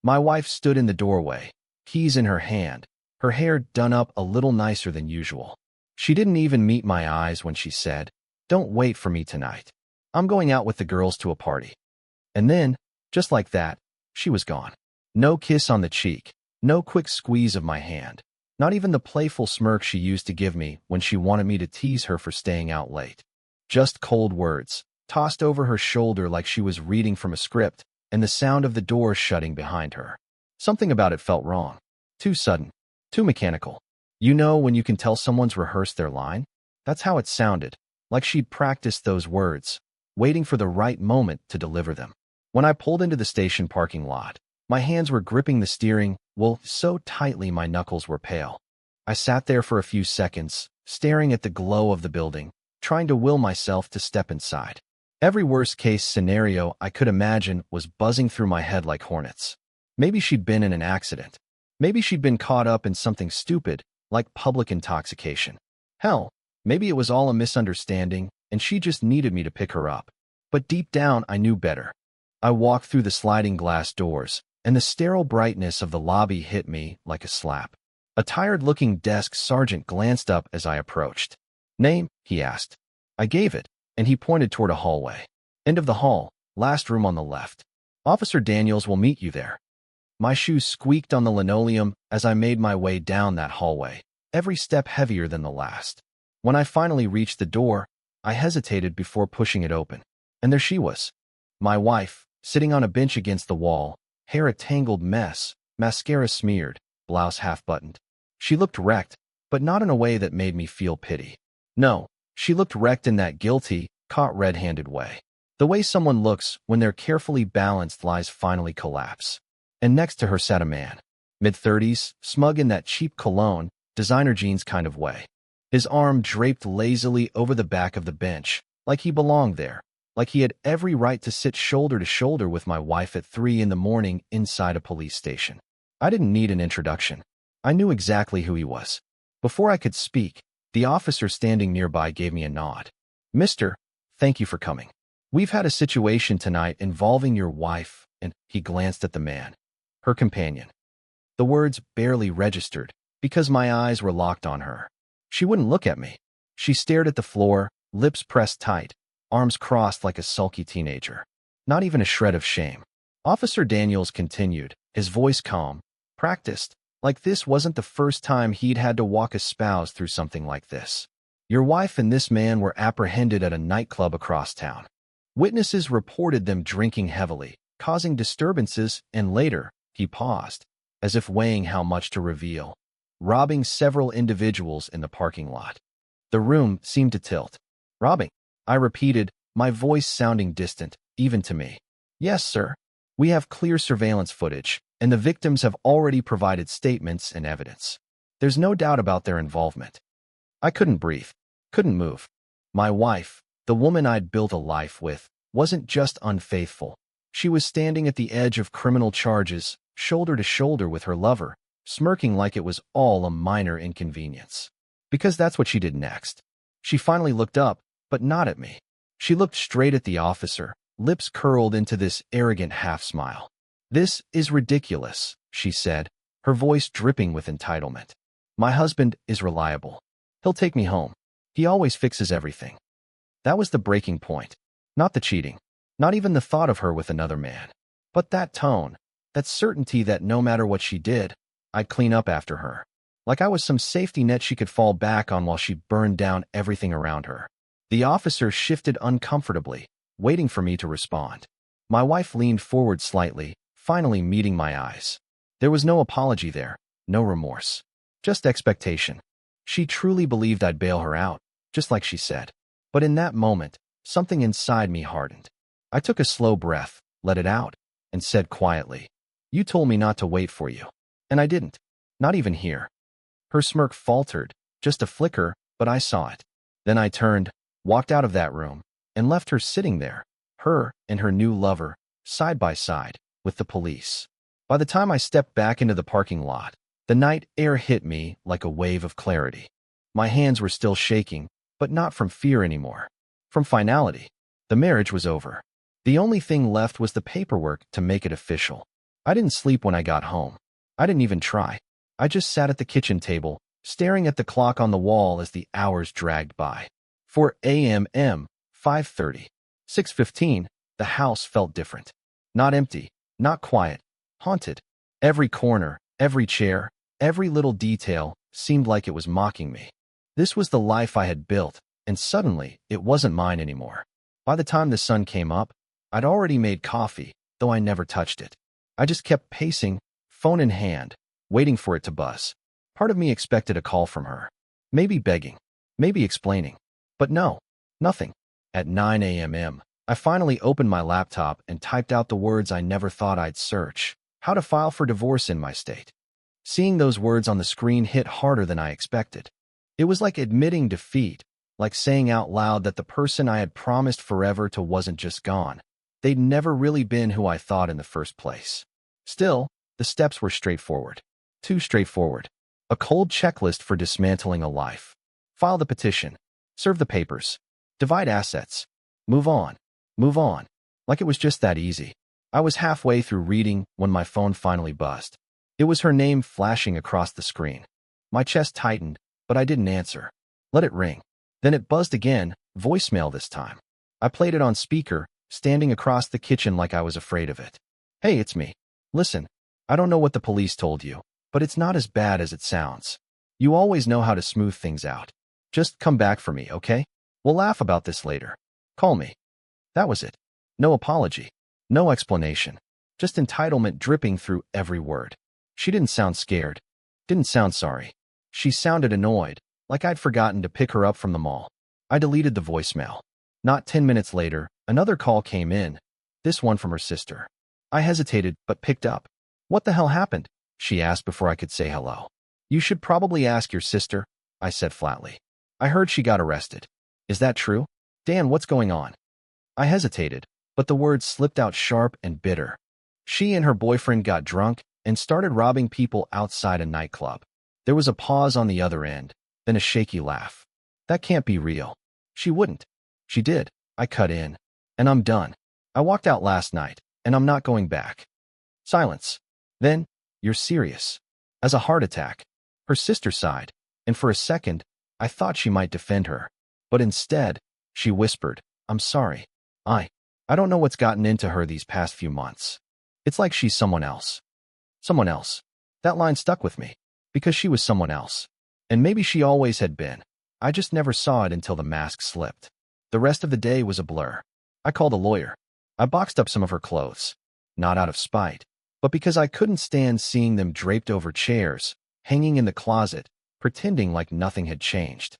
My wife stood in the doorway, keys in her hand, her hair done up a little nicer than usual. She didn't even meet my eyes when she said, "Don't wait for me tonight. I'm going out with the girls to a party." And then, just like that, she was gone. No kiss on the cheek, no quick squeeze of my hand, not even the playful smirk she used to give me when she wanted me to tease her for staying out late. Just cold words, tossed over her shoulder like she was reading from a script, and the sound of the door shutting behind her. Something about it felt wrong. Too sudden. Too mechanical. You know when you can tell someone's rehearsed their line? That's how it sounded, like she'd practiced those words, waiting for the right moment to deliver them. When I pulled into the station parking lot, my hands were gripping the steering wheel so tightly my knuckles were pale. I sat there for a few seconds, staring at the glow of the building, trying to will myself to step inside. Every worst-case scenario I could imagine was buzzing through my head like hornets. Maybe she'd been in an accident. Maybe she'd been caught up in something stupid, like public intoxication. Hell, maybe it was all a misunderstanding, and she just needed me to pick her up. But deep down, I knew better. I walked through the sliding glass doors, and the sterile brightness of the lobby hit me like a slap. A tired-looking desk sergeant glanced up as I approached. "Name?" he asked. I gave it, and he pointed toward a hallway. "End of the hall, last room on the left. Officer Daniels will meet you there." My shoes squeaked on the linoleum as I made my way down that hallway, every step heavier than the last. When I finally reached the door, I hesitated before pushing it open. And there she was, my wife, sitting on a bench against the wall, hair a tangled mess, mascara smeared, blouse half-buttoned. She looked wrecked, but not in a way that made me feel pity. No, she looked wrecked in that guilty, caught red-handed way. The way someone looks when their carefully balanced lies finally collapse. And next to her sat a man, mid-30s, smug in that cheap cologne, designer jeans kind of way. His arm draped lazily over the back of the bench, like he belonged there, like he had every right to sit shoulder to shoulder with my wife at 3 in the morning inside a police station. I didn't need an introduction. I knew exactly who he was. Before I could speak, the officer standing nearby gave me a nod. "Mister, thank you for coming. We've had a situation tonight involving your wife," and he glanced at the man. "Her companion." The words barely registered, because my eyes were locked on her. She wouldn't look at me. She stared at the floor, lips pressed tight, arms crossed like a sulky teenager. Not even a shred of shame. Officer Daniels continued, his voice calm, practiced, like this wasn't the first time he'd had to walk a spouse through something like this. "Your wife and this man were apprehended at a nightclub across town. Witnesses reported them drinking heavily, causing disturbances, and later," he paused, as if weighing how much to reveal, "robbing several individuals in the parking lot." The room seemed to tilt. "Robbing?" I repeated, my voice sounding distant, even to me. "Yes, sir. We have clear surveillance footage, and the victims have already provided statements and evidence. There's no doubt about their involvement." I couldn't breathe, couldn't move. My wife, the woman I'd built a life with, wasn't just unfaithful. She was standing at the edge of criminal charges, shoulder to shoulder with her lover, smirking like it was all a minor inconvenience. Because that's what she did next. She finally looked up, but not at me. She looked straight at the officer, lips curled into this arrogant half-smile. "This is ridiculous," she said, her voice dripping with entitlement. "My husband is reliable. He'll take me home. He always fixes everything." That was the breaking point. Not the cheating. Not even the thought of her with another man. But that tone, that certainty that no matter what she did, I'd clean up after her. Like I was some safety net she could fall back on while she burned down everything around her. The officer shifted uncomfortably, waiting for me to respond. My wife leaned forward slightly, finally meeting my eyes. There was no apology there, no remorse. Just expectation. She truly believed I'd bail her out, just like she said. But in that moment, something inside me hardened. I took a slow breath, let it out, and said quietly, "You told me not to wait for you. And I didn't. Not even here." Her smirk faltered, just a flicker, but I saw it. Then I turned, walked out of that room, and left her sitting there, her and her new lover, side by side, with the police. By the time I stepped back into the parking lot, the night air hit me like a wave of clarity. My hands were still shaking, but not from fear anymore. From finality. The marriage was over. The only thing left was the paperwork to make it official. I didn't sleep when I got home. I didn't even try. I just sat at the kitchen table, staring at the clock on the wall as the hours dragged by. 4 a.m., 5:30, 6:15, the house felt different. Not empty, not quiet, haunted. Every corner, every chair, every little detail seemed like it was mocking me. This was the life I had built, and suddenly it wasn't mine anymore. By the time the sun came up, I'd already made coffee, though I never touched it. I just kept pacing, phone in hand, waiting for it to buzz. Part of me expected a call from her. Maybe begging, maybe explaining. But no, nothing. At 9 a.m., I finally opened my laptop and typed out the words I never thought I'd search: how to file for divorce in my state. Seeing those words on the screen hit harder than I expected. It was like admitting defeat, like saying out loud that the person I had promised forever to wasn't just gone. They'd never really been who I thought in the first place. Still, the steps were straightforward. Too straightforward. A cold checklist for dismantling a life. File the petition. Serve the papers. Divide assets. Move on. Move on. Like it was just that easy. I was halfway through reading when my phone finally buzzed. It was her name flashing across the screen. My chest tightened, but I didn't answer. Let it ring. Then it buzzed again, voicemail this time. I played it on speaker, standing across the kitchen like I was afraid of it. Hey, it's me. Listen, I don't know what the police told you, but it's not as bad as it sounds. You always know how to smooth things out. Just come back for me, okay? We'll laugh about this later. Call me. That was it. No apology. No explanation. Just entitlement dripping through every word. She didn't sound scared. Didn't sound sorry. She sounded annoyed, like I'd forgotten to pick her up from the mall. I deleted the voicemail. Not 10 minutes later, another call came in, this one from her sister. I hesitated, but picked up. What the hell happened? She asked before I could say hello. You should probably ask your sister, I said flatly. I heard she got arrested. Is that true? Dan, what's going on? I hesitated, but the words slipped out sharp and bitter. She and her boyfriend got drunk and started robbing people outside a nightclub. There was a pause on the other end, then a shaky laugh. That can't be real. She wouldn't. She did. I cut in. And I'm done. I walked out last night, and I'm not going back. Silence. Then, you're serious. As a heart attack. Her sister sighed, and for a second, I thought she might defend her. But instead, she whispered, I'm sorry. I don't know what's gotten into her these past few months. It's like she's someone else. Someone else. That line stuck with me. Because she was someone else. And maybe she always had been. I just never saw it until the mask slipped. The rest of the day was a blur. I called a lawyer. I boxed up some of her clothes. Not out of spite, but because I couldn't stand seeing them draped over chairs, hanging in the closet, pretending like nothing had changed.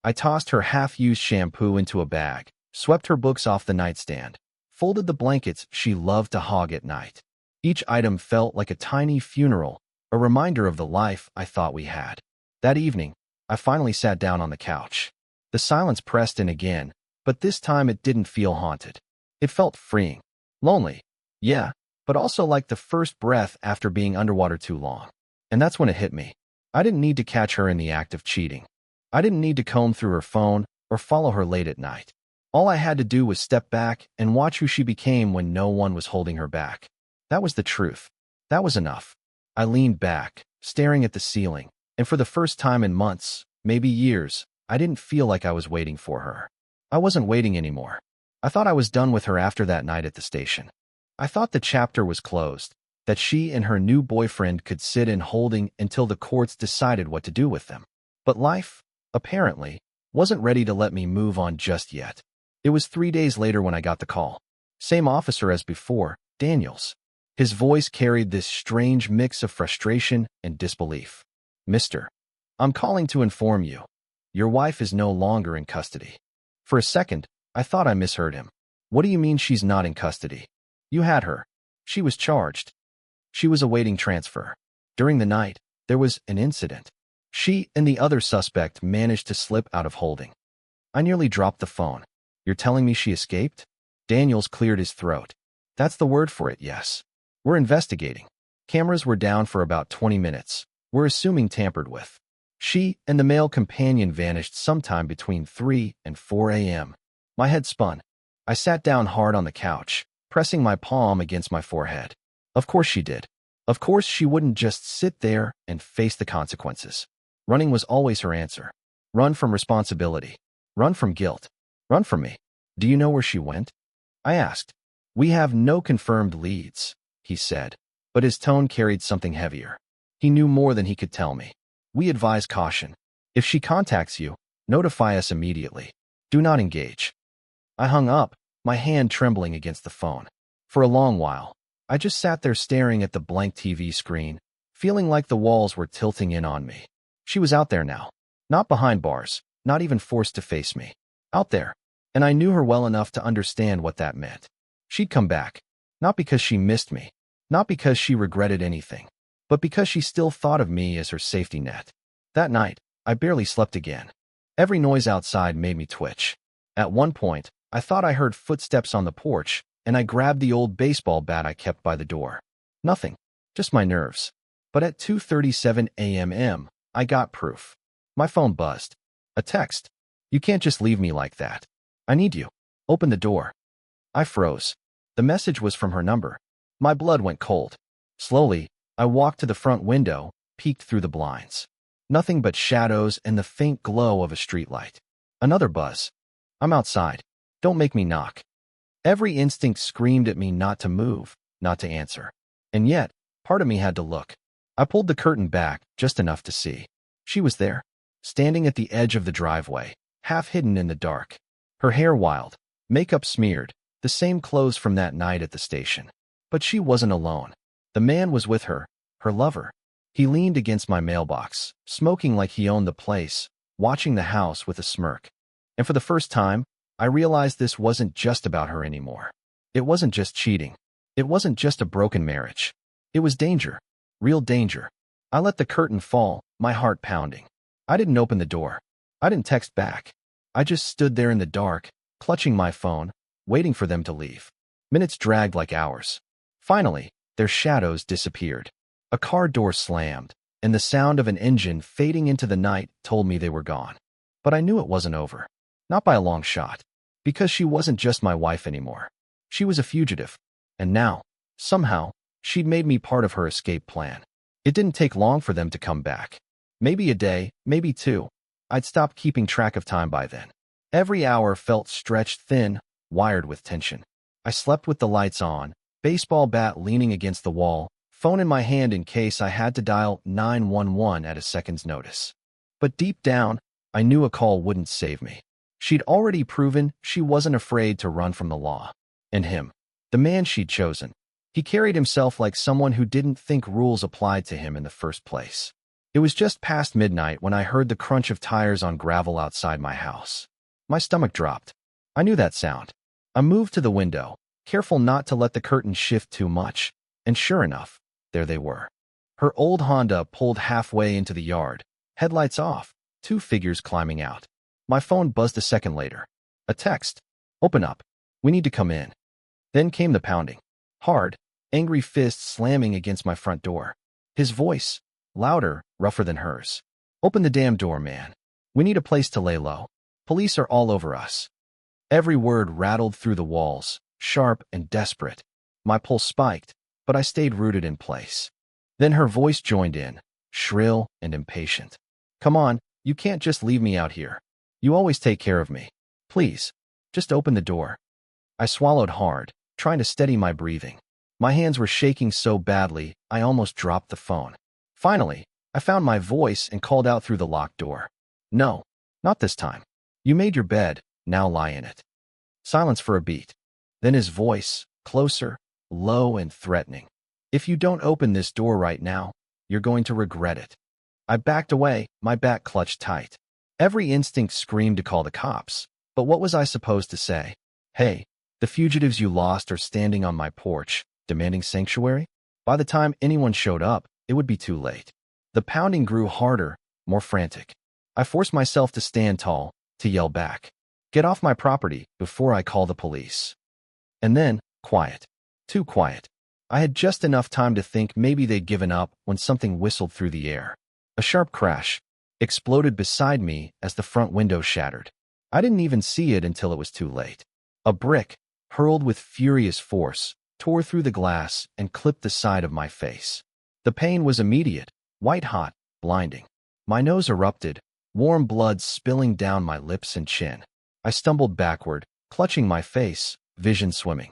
I tossed her half-used shampoo into a bag, swept her books off the nightstand, folded the blankets she loved to hog at night. Each item felt like a tiny funeral, a reminder of the life I thought we had. That evening, I finally sat down on the couch. The silence pressed in again, but this time it didn't feel haunted. It felt freeing. Lonely, yeah, but also like the first breath after being underwater too long. And that's when it hit me. I didn't need to catch her in the act of cheating. I didn't need to comb through her phone or follow her late at night. All I had to do was step back and watch who she became when no one was holding her back. That was the truth. That was enough. I leaned back, staring at the ceiling, and for the first time in months, maybe years, I didn't feel like I was waiting for her. I wasn't waiting anymore. I thought I was done with her after that night at the station. I thought the chapter was closed, that she and her new boyfriend could sit in holding until the courts decided what to do with them. But life, apparently, wasn't ready to let me move on just yet. It was 3 days later when I got the call. Same officer as before, Daniels. His voice carried this strange mix of frustration and disbelief. Mister, I'm calling to inform you. Your wife is no longer in custody. For a second, I thought I misheard him. What do you mean she's not in custody? You had her. She was charged. She was awaiting transfer. During the night, there was an incident. She and the other suspect managed to slip out of holding. I nearly dropped the phone. You're telling me she escaped? Daniels cleared his throat. That's the word for it, yes. We're investigating. Cameras were down for about 20 minutes. We're assuming tampered with. She and the male companion vanished sometime between 3 and 4 a.m. My head spun. I sat down hard on the couch, pressing my palm against my forehead. Of course she did. Of course, she wouldn't just sit there and face the consequences. Running was always her answer. Run from responsibility. Run from guilt. Run from me. Do you know where she went? I asked. We have no confirmed leads, he said, but his tone carried something heavier. He knew more than he could tell me. We advise caution. If she contacts you, notify us immediately. Do not engage. I hung up, my hand trembling against the phone. For a long while, I just sat there staring at the blank TV screen, feeling like the walls were tilting in on me. She was out there now. Not behind bars, not even forced to face me. Out there. And I knew her well enough to understand what that meant. She'd come back. Not because she missed me. Not because she regretted anything. But because she still thought of me as her safety net. That night, I barely slept again. Every noise outside made me twitch. At one point, I thought I heard footsteps on the porch, and I grabbed the old baseball bat I kept by the door. Nothing. Just my nerves. But at 2:37 a.m., I got proof. My phone buzzed. A text. You can't just leave me like that. I need you. Open the door. I froze. The message was from her number. My blood went cold. Slowly, I walked to the front window, peeked through the blinds. Nothing but shadows and the faint glow of a streetlight. Another buzz. I'm outside. Don't make me knock. Every instinct screamed at me not to move, not to answer. And yet, part of me had to look. I pulled the curtain back just enough to see. She was there, standing at the edge of the driveway, half hidden in the dark. Her hair wild, makeup smeared, the same clothes from that night at the station. But she wasn't alone. The man was with her, her lover. He leaned against my mailbox, smoking like he owned the place, watching the house with a smirk. And for the first time, I realized this wasn't just about her anymore. It wasn't just cheating. It wasn't just a broken marriage. It was danger. Real danger. I let the curtain fall, my heart pounding. I didn't open the door. I didn't text back. I just stood there in the dark, clutching my phone, waiting for them to leave. Minutes dragged like hours. Finally, their shadows disappeared. A car door slammed, and the sound of an engine fading into the night told me they were gone. But I knew it wasn't over. Not by a long shot. Because she wasn't just my wife anymore. She was a fugitive. And now, somehow, she'd made me part of her escape plan. It didn't take long for them to come back. Maybe a day, maybe two. I'd stopped keeping track of time by then. Every hour felt stretched thin, wired with tension. I slept with the lights on, baseball bat leaning against the wall, phone in my hand in case I had to dial 911 at a second's notice. But deep down, I knew a call wouldn't save me. She'd already proven she wasn't afraid to run from the law. And him, the man she'd chosen, he carried himself like someone who didn't think rules applied to him in the first place. It was just past midnight when I heard the crunch of tires on gravel outside my house. My stomach dropped. I knew that sound. I moved to the window, careful not to let the curtain shift too much, and sure enough, there they were. Her old Honda pulled halfway into the yard, headlights off, two figures climbing out. My phone buzzed a second later. A text. Open up. We need to come in. Then came the pounding. Hard, angry fists slamming against my front door. His voice, louder, rougher than hers. Open the damn door, man. We need a place to lay low. Police are all over us. Every word rattled through the walls, sharp and desperate. My pulse spiked, but I stayed rooted in place. Then her voice joined in, shrill and impatient. Come on, you can't just leave me out here. You always take care of me. Please, just open the door. I swallowed hard, trying to steady my breathing. My hands were shaking so badly, I almost dropped the phone. Finally, I found my voice and called out through the locked door. No, not this time. You made your bed, now lie in it. Silence for a beat. Then his voice, closer, low and threatening. If you don't open this door right now, you're going to regret it. I backed away, my back clutched tight. Every instinct screamed to call the cops, but what was I supposed to say? Hey, the fugitives you lost are standing on my porch, demanding sanctuary? By the time anyone showed up, it would be too late. The pounding grew harder, more frantic. I forced myself to stand tall, to yell back. Get off my property before I call the police. And then, quiet. Too quiet. I had just enough time to think maybe they'd given up when something whistled through the air. A sharp crash exploded beside me as the front window shattered. I didn't even see it until it was too late. A brick, hurled with furious force, tore through the glass and clipped the side of my face. The pain was immediate, white-hot, blinding. My nose erupted, warm blood spilling down my lips and chin. I stumbled backward, clutching my face, vision swimming.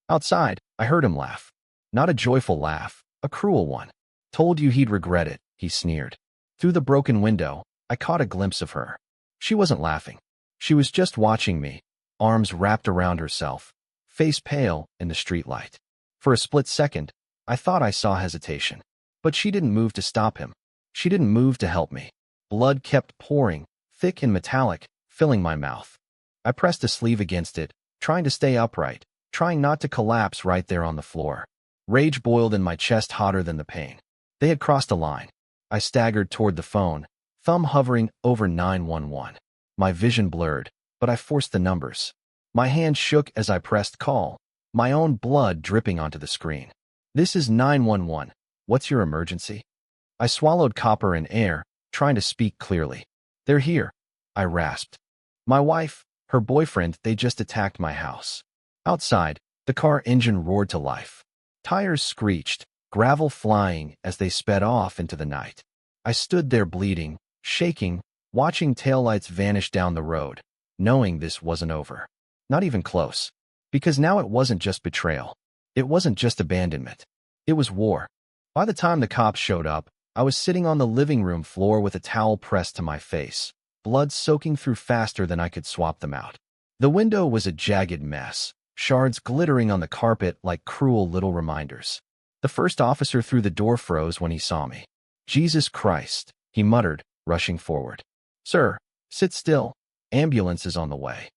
Outside, I heard him laugh. Not a joyful laugh, a cruel one. Told you he'd regret it, he sneered. Through the broken window, I caught a glimpse of her. She wasn't laughing. She was just watching me, arms wrapped around herself, face pale in the streetlight. For a split second, I thought I saw hesitation. But she didn't move to stop him. She didn't move to help me. Blood kept pouring, thick and metallic, filling my mouth. I pressed a sleeve against it, trying to stay upright, trying not to collapse right there on the floor. Rage boiled in my chest hotter than the pain. They had crossed a line. I staggered toward the phone, thumb hovering over 911. My vision blurred, but I forced the numbers. My hand shook as I pressed call, my own blood dripping onto the screen. This is 911. What's your emergency? I swallowed copper and air, trying to speak clearly. They're here, I rasped. My wife, her boyfriend, they just attacked my house. Outside, the car engine roared to life. Tires screeched, gravel flying as they sped off into the night. I stood there bleeding, shaking, watching taillights vanish down the road, knowing this wasn't over. Not even close. Because now it wasn't just betrayal. It wasn't just abandonment. It was war. By the time the cops showed up, I was sitting on the living room floor with a towel pressed to my face, blood soaking through faster than I could swap them out. The window was a jagged mess, shards glittering on the carpet like cruel little reminders. The first officer through the door froze when he saw me. Jesus Christ, he muttered, rushing forward. Sir, sit still. Ambulance is on the way.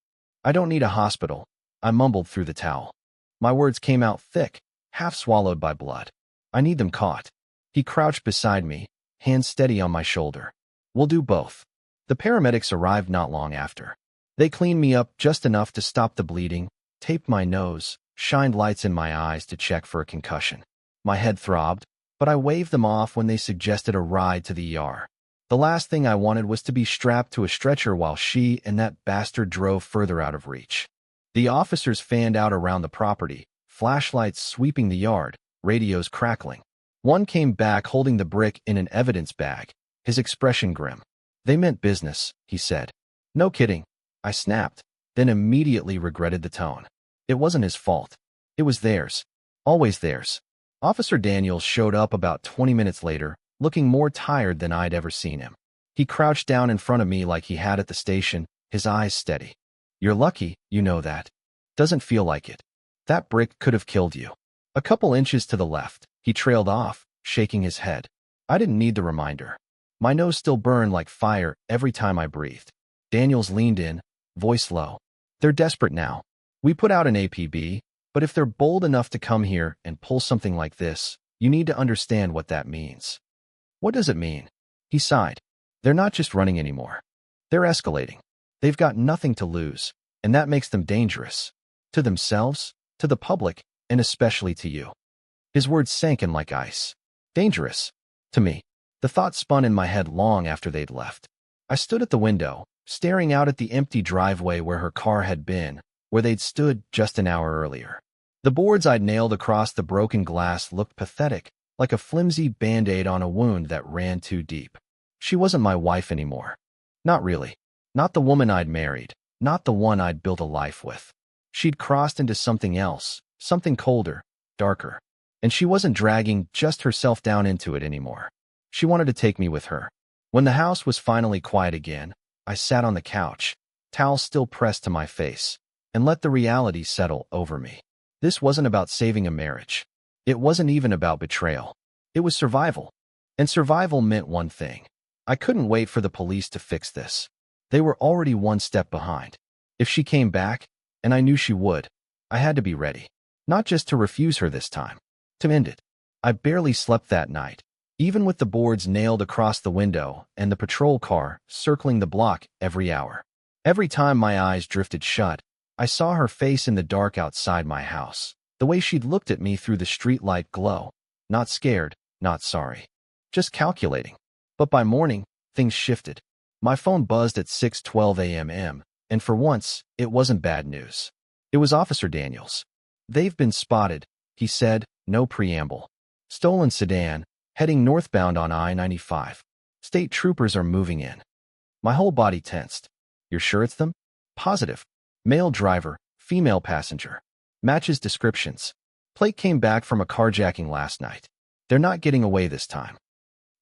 I don't need a hospital, I mumbled through the towel. My words came out thick, half swallowed by blood. I need them caught. He crouched beside me, hands steady on my shoulder. We'll do both. The paramedics arrived not long after. They cleaned me up just enough to stop the bleeding, taped my nose, shined lights in my eyes to check for a concussion. My head throbbed, but I waved them off when they suggested a ride to the ER. The last thing I wanted was to be strapped to a stretcher while she and that bastard drove further out of reach. The officers fanned out around the property, flashlights sweeping the yard, radios crackling. One came back holding the brick in an evidence bag, his expression grim. They meant business, he said. No kidding, I snapped, then immediately regretted the tone. It wasn't his fault. It was theirs. Always theirs. Officer Daniels showed up about 20 minutes later, looking more tired than I'd ever seen him. He crouched down in front of me like he had at the station, his eyes steady. You're lucky, you know that. Doesn't feel like it. That brick could have killed you. A couple inches to the left, he trailed off, shaking his head. I didn't need the reminder. My nose still burned like fire every time I breathed. Daniels leaned in, voice low. They're desperate now. We put out an APB, but if they're bold enough to come here and pull something like this, you need to understand what that means. What does it mean? He sighed. They're not just running anymore. They're escalating. They've got nothing to lose, and that makes them dangerous. To themselves, to the public, and especially to you. His words sank in like ice. Dangerous. To me. The thought spun in my head long after they'd left. I stood at the window, staring out at the empty driveway where her car had been, where they'd stood just an hour earlier. The boards I'd nailed across the broken glass looked pathetic, like a flimsy Band-Aid on a wound that ran too deep. She wasn't my wife anymore. Not really. Not the woman I'd married. Not the one I'd built a life with. She'd crossed into something else, something colder, darker. And she wasn't dragging just herself down into it anymore. She wanted to take me with her. When the house was finally quiet again, I sat on the couch, towel still pressed to my face, and let the reality settle over me. This wasn't about saving a marriage. It wasn't even about betrayal. It was survival. And survival meant one thing. I couldn't wait for the police to fix this. They were already one step behind. If she came back, and I knew she would, I had to be ready. Not just to refuse her this time. To end it. I barely slept that night, even with the boards nailed across the window and the patrol car circling the block every hour. Every time my eyes drifted shut, I saw her face in the dark outside my house, the way she'd looked at me through the streetlight glow. Not scared, not sorry. Just calculating. But by morning, things shifted. My phone buzzed at 6:12 a.m., and for once, it wasn't bad news. It was Officer Daniels. They've been spotted, he said, no preamble. Stolen sedan, heading northbound on I-95. State troopers are moving in. My whole body tensed. You're sure it's them? Positive. Male driver, female passenger. Matches descriptions. Plate came back from a carjacking last night. They're not getting away this time.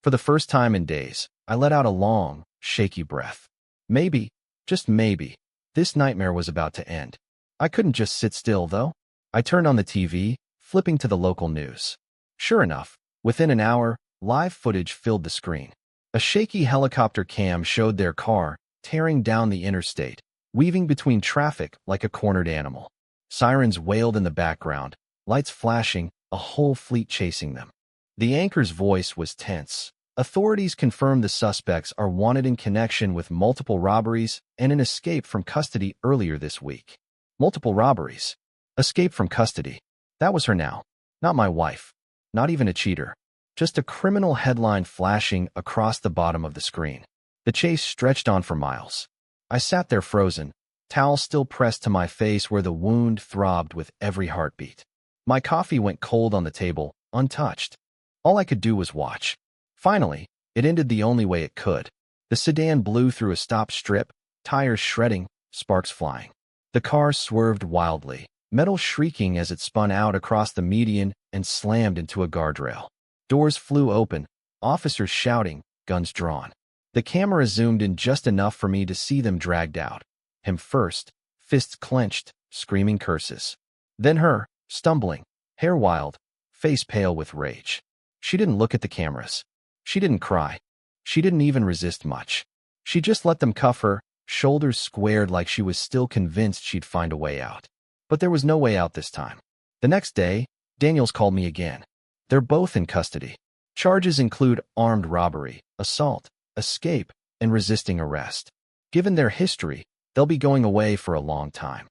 For the first time in days, I let out a long, shaky breath. Maybe, just maybe, this nightmare was about to end. I couldn't just sit still, though. I turned on the TV, flipping to the local news. Sure enough, within an hour, live footage filled the screen. A shaky helicopter cam showed their car tearing down the interstate, weaving between traffic like a cornered animal. Sirens wailed in the background, lights flashing, a whole fleet chasing them. The anchor's voice was tense. Authorities confirmed the suspects are wanted in connection with multiple robberies and an escape from custody earlier this week. Multiple robberies. Escape from custody. That was her now. Not my wife. Not even a cheater. Just a criminal headline flashing across the bottom of the screen. The chase stretched on for miles. I sat there frozen, towel still pressed to my face where the wound throbbed with every heartbeat. My coffee went cold on the table, untouched. All I could do was watch. Finally, it ended the only way it could. The sedan blew through a stop strip, tires shredding, sparks flying. The car swerved wildly, metal shrieking as it spun out across the median and slammed into a guardrail. Doors flew open, officers shouting, guns drawn. The camera zoomed in just enough for me to see them dragged out. Him first, fists clenched, screaming curses. Then her, stumbling, hair wild, face pale with rage. She didn't look at the cameras. She didn't cry. She didn't even resist much. She just let them cuff her, shoulders squared like she was still convinced she'd find a way out. But there was no way out this time. The next day, Daniels called me again. They're both in custody. Charges include armed robbery, assault, escape, and resisting arrest. Given their history, they'll be going away for a long time.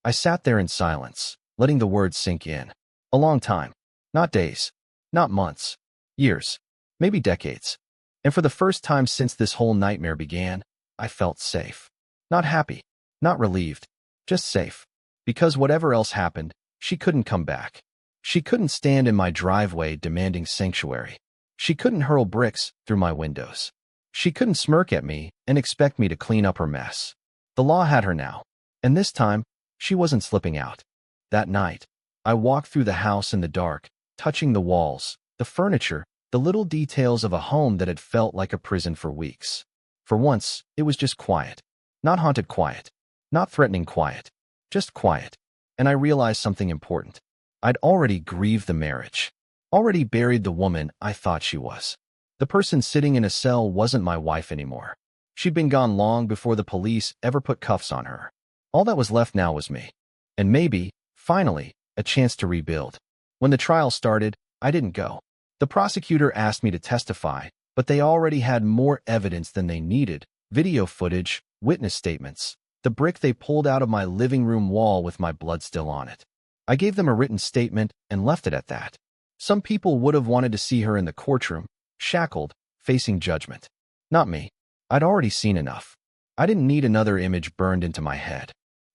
I sat there in silence, letting the words sink in. A long time. Not days. Not months. Years. Maybe decades. And for the first time since this whole nightmare began, I felt safe. Not happy. Not relieved. Just safe. Because whatever else happened, she couldn't come back. She couldn't stand in my driveway demanding sanctuary. She couldn't hurl bricks through my windows. She couldn't smirk at me and expect me to clean up her mess. The law had her now. And this time, she wasn't slipping out. That night, I walked through the house in the dark, touching the walls, the furniture, the little details of a home that had felt like a prison for weeks. For once, it was just quiet. Not haunted quiet. Not threatening quiet. Just quiet. And I realized something important. I'd already grieved the marriage. Already buried the woman I thought she was. The person sitting in a cell wasn't my wife anymore. She'd been gone long before the police ever put cuffs on her. All that was left now was me. And maybe, finally, a chance to rebuild. When the trial started, I didn't go. The prosecutor asked me to testify, but they already had more evidence than they needed. Video footage, witness statements, the brick they pulled out of my living room wall with my blood still on it. I gave them a written statement and left it at that. Some people would have wanted to see her in the courtroom, shackled, facing judgment. Not me. I'd already seen enough. I didn't need another image burned into my head.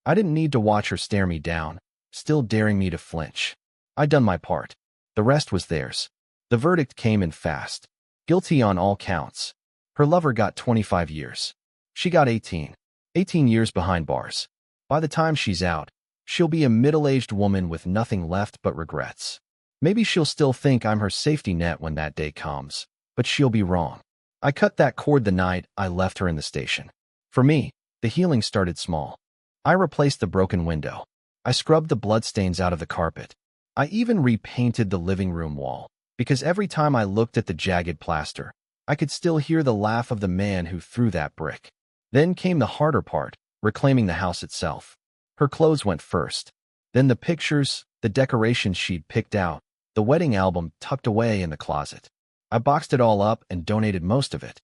I didn't need to watch her stare me down, still daring me to flinch. I'd done my part. The rest was theirs. The verdict came in fast. Guilty on all counts. Her lover got 25 years. She got 18. 18 years behind bars. By the time she's out, she'll be a middle-aged woman with nothing left but regrets. Maybe she'll still think I'm her safety net when that day comes, but she'll be wrong. I cut that cord the night I left her in the station. For me, the healing started small. I replaced the broken window. I scrubbed the bloodstains out of the carpet. I even repainted the living room wall, because every time I looked at the jagged plaster, I could still hear the laugh of the man who threw that brick. Then came the harder part, reclaiming the house itself. Her clothes went first. Then the pictures, the decorations she'd picked out, the wedding album tucked away in the closet. I boxed it all up and donated most of it.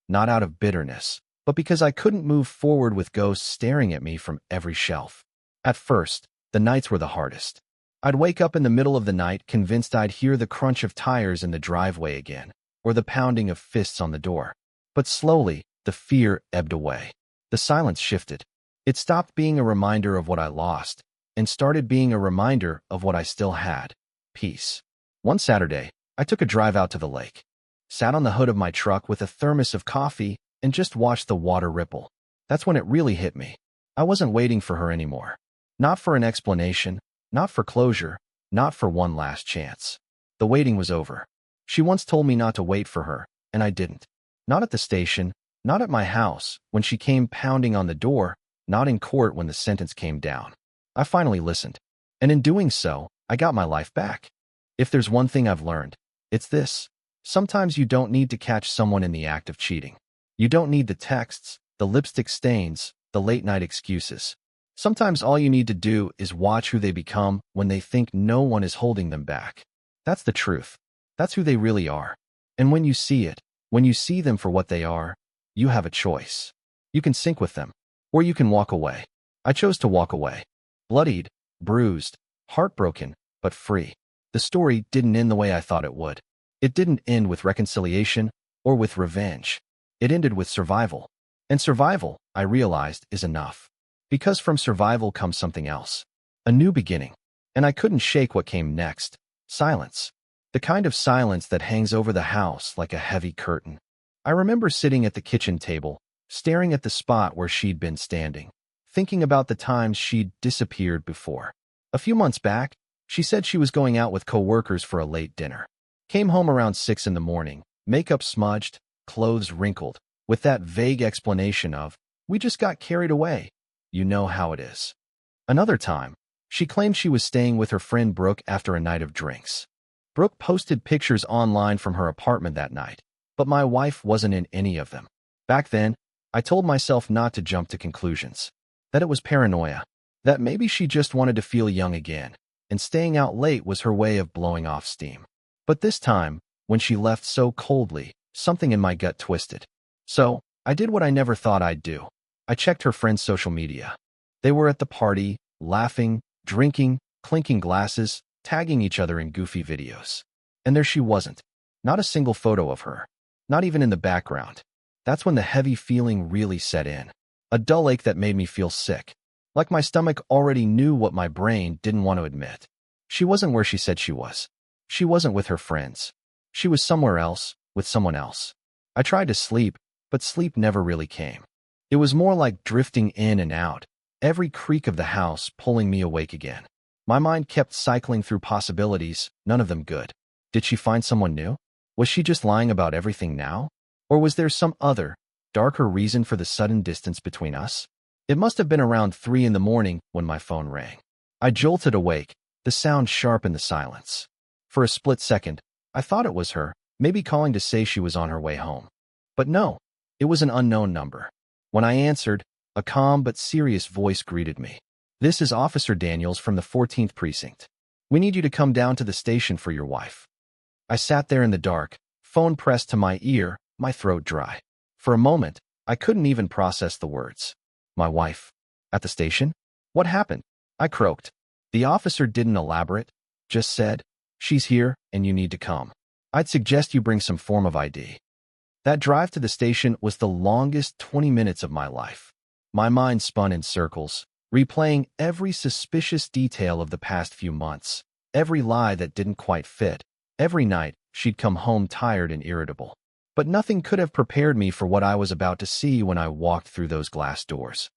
Not out of bitterness, but because I couldn't move forward with ghosts staring at me from every shelf. At first, the nights were the hardest. I'd wake up in the middle of the night convinced I'd hear the crunch of tires in the driveway again, or the pounding of fists on the door. But slowly, the fear ebbed away. The silence shifted. It stopped being a reminder of what I lost, and started being a reminder of what I still had. Peace. One Saturday, I took a drive out to the lake. sat on the hood of my truck with a thermos of coffee, and just watched the water ripple. That's when it really hit me. I wasn't waiting for her anymore. Not for an explanation, not for closure, not for one last chance. The waiting was over. She once told me not to wait for her, and I didn't. Not at the station, not at my house, when she came pounding on the door, not in court when the sentence came down. I finally listened. And in doing so, I got my life back. If there's one thing I've learned, it's this. Sometimes you don't need to catch someone in the act of cheating. You don't need the texts, the lipstick stains, the late-night excuses. Sometimes all you need to do is watch who they become when they think no one is holding them back. That's the truth. That's who they really are. And when you see it, when you see them for what they are, you have a choice. You can sync with them, or you can walk away. I chose to walk away. Bloodied, bruised, heartbroken, but free. The story didn't end the way I thought it would. It didn't end with reconciliation or with revenge. It ended with survival. And survival, I realized, is enough. Because from survival comes something else. A new beginning. And I couldn't shake what came next. Silence. The kind of silence that hangs over the house like a heavy curtain. I remember sitting at the kitchen table, staring at the spot where she'd been standing, thinking about the times she'd disappeared before. A few months back, she said she was going out with coworkers for a late dinner. Came home around 6 in the morning, makeup smudged, clothes wrinkled, with that vague explanation of, "We just got carried away. You know how it is." Another time, she claimed she was staying with her friend Brooke after a night of drinks. Brooke posted pictures online from her apartment that night, but my wife wasn't in any of them. Back then, I told myself not to jump to conclusions, that it was paranoia, that maybe she just wanted to feel young again, and staying out late was her way of blowing off steam. But this time, when she left so coldly, something in my gut twisted. So, I did what I never thought I'd do. I checked her friends' social media. They were at the party, laughing, drinking, clinking glasses, tagging each other in goofy videos. And there she wasn't. Not a single photo of her. Not even in the background. That's when the heavy feeling really set in. A dull ache that made me feel sick. Like my stomach already knew what my brain didn't want to admit. She wasn't where she said she was. She wasn't with her friends. She was somewhere else, with someone else. I tried to sleep, but sleep never really came. It was more like drifting in and out, every creak of the house pulling me awake again. My mind kept cycling through possibilities, none of them good. Did she find someone new? Was she just lying about everything now? Or was there some other, darker reason for the sudden distance between us? It must have been around 3 in the morning when my phone rang. I jolted awake, the sound sharp in the silence. For a split second, I thought it was her, maybe calling to say she was on her way home. But no, it was an unknown number. When I answered, a calm but serious voice greeted me. "This is Officer Daniels from the 14th Precinct. We need you to come down to the station for your wife." I sat there in the dark, phone pressed to my ear, my throat dry. For a moment, I couldn't even process the words. My wife? At the station? What happened? I croaked. The officer didn't elaborate, just said, "She's here, and you need to come. I'd suggest you bring some form of ID." That drive to the station was the longest 20 minutes of my life. My mind spun in circles, replaying every suspicious detail of the past few months, every lie that didn't quite fit, every night she'd come home tired and irritable. But nothing could have prepared me for what I was about to see when I walked through those glass doors.